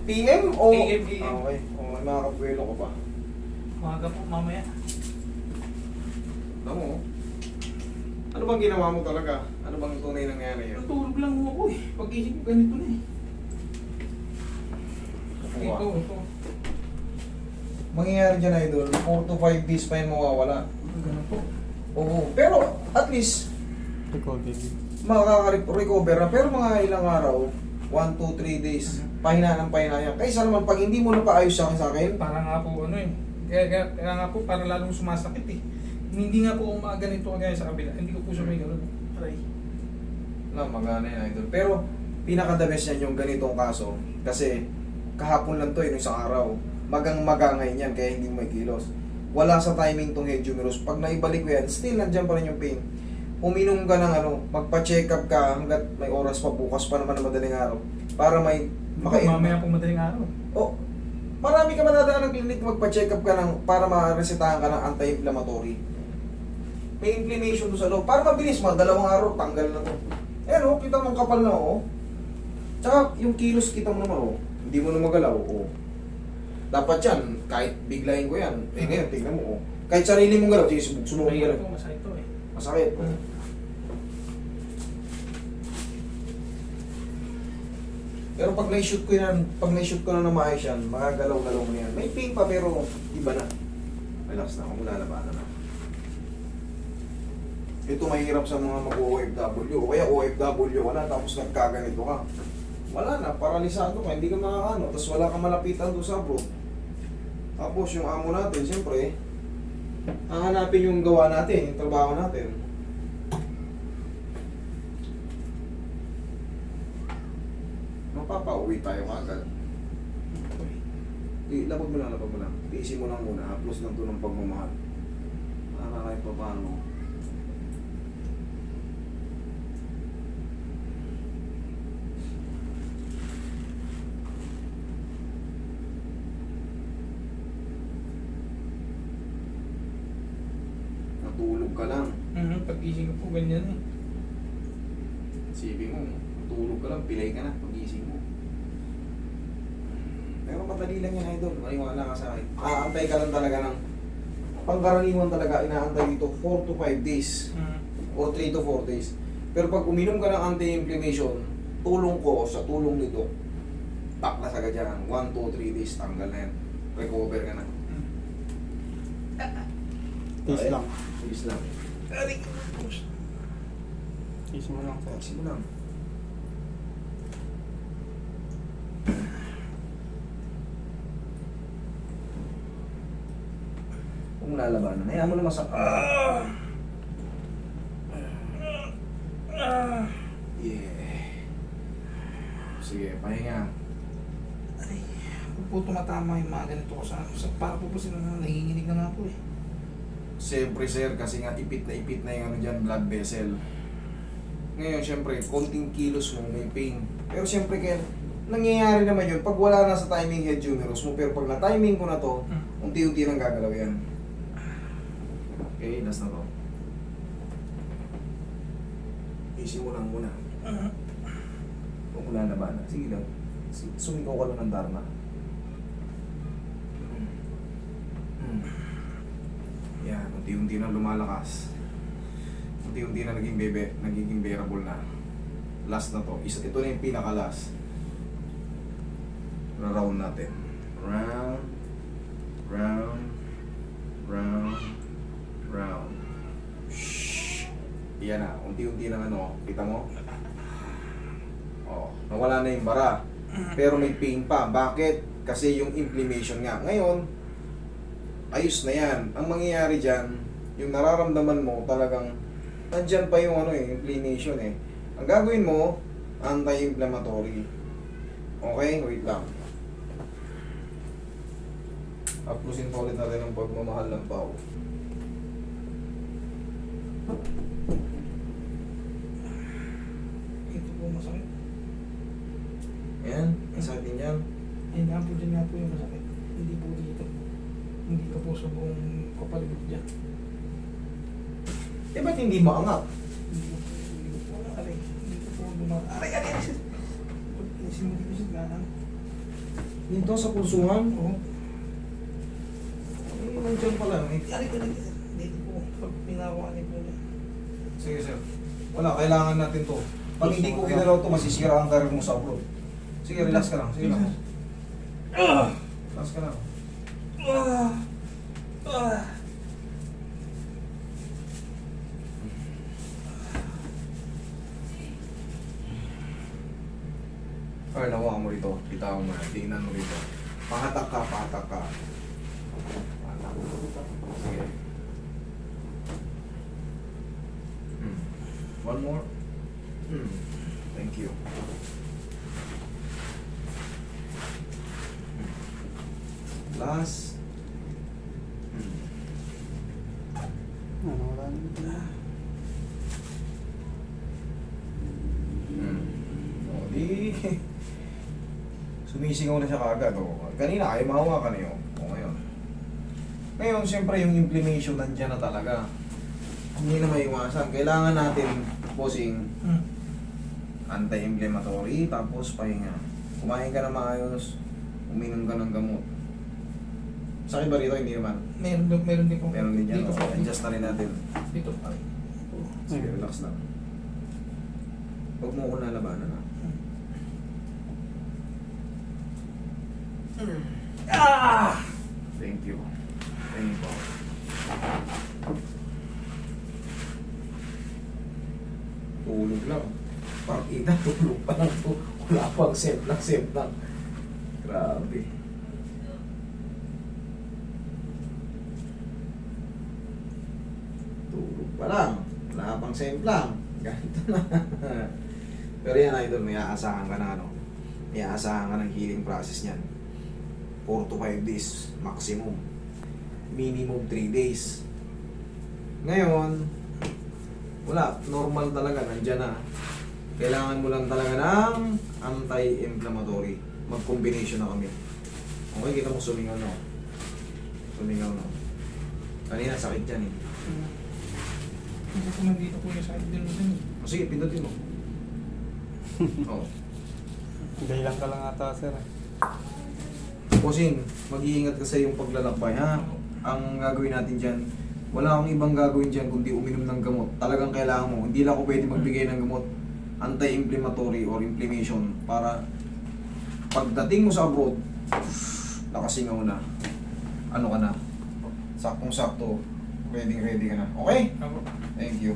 PM o? AM. Okay. O, may mga kabuelo ko pa. Umaga po, mamaya. Alam mo, ano bang ginawa mo talaga? Ano bang tunay nangyari yun? Natulog lang ako eh. Pag-isip ko ganito na eh. Ito. Mangyayari dyan, idol, 4 to 5 days pa yun mawawala. Ganun po. Oo. Pero, at least, makaka-recover na. Pero mga ilang araw, 1, 2, 3 days, pahina ng pahina yan. Kaysa naman, pag hindi mo na paayos sa akin, Para nga po ano eh. Kaya nga po, para lalong sumasakit eh. Hindi nga po umaga ganito kagaya sa kabila. Hindi ko po siya may gano'n. Aray. na magana yan, idol. Pero, pinaka-the best yan yung ganitong kaso. Kasi, kahapon lang to nung isang araw. Magang-maga ngayon yan, kaya hindi mo may kilos. Wala sa timing tong head humerus. Pag naibalik ko yan, still nandyan pa rin yung pain. Uminom ka ng magpa-check up ka hanggat may oras pa, bukas pa naman na madaling araw. Para may Mamaya po madaling araw. Oh, marami ka madadaan ng clinic, magpa-check up ka ng, para ma-resetahan ka ng anti-inflammatory. May inflammation doon sa loob. Para mabilis, mga 2 araw, tanggal na to. Ayan kita mong kapal na Tsaka yung kilos kita mo naman hindi mo na magalaw Dapat yan, kahit biglayin ko yan. Ngayon, tingnan mo Kahit sarili mong galaw, sige, subukan mo Mahirap galaw. po, masakit to eh. Masakit. Pero pag na-shoot ko na maayos yan, makagalaw-galaw mo yan. May pain pa pero iba na. Relax na, kung lalabanan na. Ito mahirap sa mga mag-OFW. O kaya OFW ka na, tapos nagkaganito ka. Wala na, paralisado ka, hindi ka makakano. Tapos wala kang malapitan doon sa abroad. Tapos yung amo natin, siyempre, hahanapin yung gawa natin, yung trabaho natin. Mapapauwi tayo agad. Lapag mo lang. Tiisin mo lang muna. Haplos lang ito ng pagmamahal. Para kahit pa paano. Natulog ka lang. Pag-isip ko po ganyan eh. Sipin mo, natulog ka lang, pilay ka na, pag-ising mo. Pero madali lang yan, idol. Maniwala ka sa akin. Aantay ka lang talaga ng pangkaraniwan talaga, inaantay dito 4 to 5 days. O 3 to 4 days. Pero pag uminom ka ng anti-inflammation, tulong ko sa tulong nito, taklas agad yan. 1, 2, 3 days, tanggal na yan. Recover ka na. Tiis lang. Tiis lang. Tiis mo lang. Tiis mo lang. Kung lalabanan, hayaan mo na masakit. Yeah. Sige, pahinga. Ay, kung po tumatama yung mga ganito ko sa para po sila na nanginginig na nga po eh. Siyempre sir, kasi nga ipit na yung ano dyan, blood vessel. Ngayon, siyempre, konting kilos mo, may pain. Pero siyempre, kaya nangyayari naman yun pag wala na sa timing head humerus mo. Pero pag na-timing ko na to, unti-unti nang gagalaw yan. Okay, last na to. Easy mo lang muna. Kung wala na ba na. Sige lang. Sumikaw ka lang ng dharma. Yan, unti-unti na lumalakas. Unti-unti na nagiging bearable na. Last na to. Ito na yung pinaka-last. Round natin. Round. Shhh. Yan na. Unti-unti na kita mo? Nawala na yung bara. Pero may pain pa. Bakit? Kasi yung inflammation nga. Ngayon, ayos na yan. Ang mangyayari dyan, yung nararamdaman mo talagang nandyan pa yung inflammation eh. Ang gagawin mo, anti-inflammatory. Okay? Wait lang. Uploasin pa ulit natin ang pagmamahal ng pao. Ito po masakit. Ayan, isa din yan. Ayun nga po dyan nga po yung masakit. Hindi po dito. Hindi ka po sa buong kapalibot dyan. Eh, ba't hindi maangat? Hindi ko po dumaan. Aray! Isin mo dito sa ganan. Dito sa pulsuhan. Oo. Eh, nandiyan pala. Ari ko dito po. Pag pinakuha po niya. Sige, sir. Wala, kailangan natin to. Pag hindi ko ginalaw to, masisira ang karir mo sa abroad. Sige, relax ka lang. Sige lang. Relax ka lang. Ay, nakuha mo rito. Kita mo na. Tingnan mo rito. Pahatak ka, pahatak ka. Pahatak. Sige. One more. Thank you. Last. Ano, wala na. O, di... Sumisingaw na siya kaagad. O. Kanina, ayaw mahawakan niyo. O, ngayon. Ngayon, siyempre, yung inflammation nandiyan na talaga. Hindi na maiwasan. Kailangan natin, bossing, anti-inflammatory, tapos pahinga. Kumain ka na maayos, uminom ka ng gamot. Sakit ba rito? Hindi naman. Meron din po. Meron din yan. Dito O, po. adjust na rin natin. Dito po. Sige, relax lang. Huwag mo ko nalabanan ha. Thank you. Thank you po. Tulog lang. Partida, tulog pa lang to. Wala pang set lang. Grabe. Tulog pa lang. Wala pang set lang. Ganito na. Pero yan, idol, may aasahan ka na ano. May aasahan ka ng healing process niyan. 4 to 5 days maximum. Minimum 3 days. Ngayon, wala, normal talaga, nandyan na. Kailangan mo lang talaga ng anti-inflammatory. Mag-combination na kami. Okay, kita mo sumingaw na. Sumingaw na. Kanina, sakit yan eh. Dito po nandito po yung sakit din din. O sige, pindutin mo. Oo. Dahilan ka lang ata, sir. Bossing, mag-iingat ka sa iyong paglalakbay, ha? Ang gagawin natin dyan, wala akong ibang gagawin dyan kundi uminom ng gamot. Talagang kailangan mo. Hindi lang ako pwede magbigay ng gamot anti-inflammatory or inflammation para pagdating mo sa abroad, nakasingaw na. Ano ka na? Saktong-sakto. Ready ka na. Okay? Ako. Thank you.